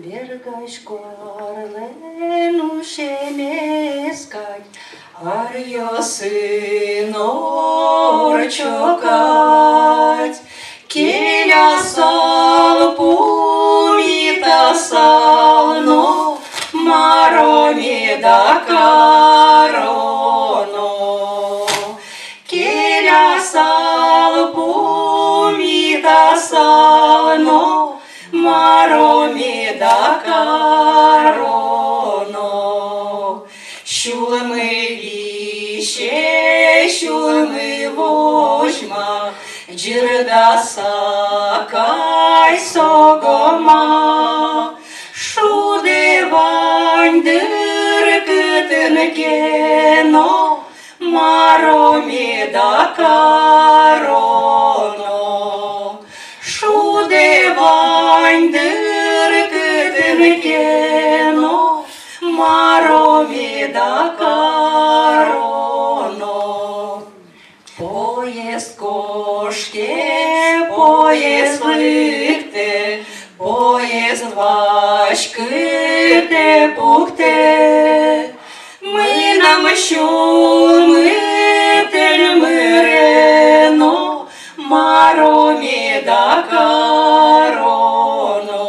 Bergașcoarele nu-și mescai, Ar-io sânor ciocați, Chelia sal pumita sal no, Maromi da carono. Chelia sal pumita sal no, Маромі да кароно. Щули ми віще, щули ми восьма, Джирда сакай согома. Шуди вань диркитин кено, Маромі да кароно. Шуди вань диркитин кено, Маромі да кароно. Поїзд кошки, поїзд лихте, поїзд важките пухте. Ми нам що митель мирено, Маромі да кароно.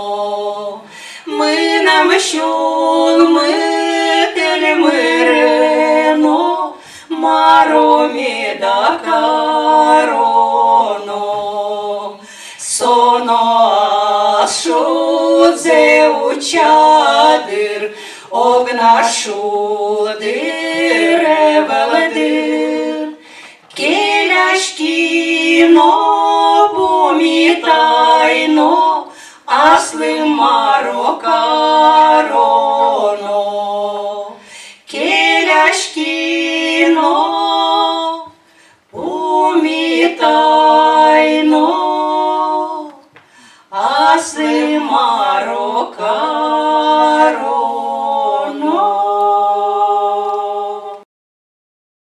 Ми нам що митель мирено, Маромі да кароно. Соно ашудзе учадир, огнашудир евелдир. Келяшкіно помітайно, асли марокароно. Келяшкіно помітайно, асли марокароно.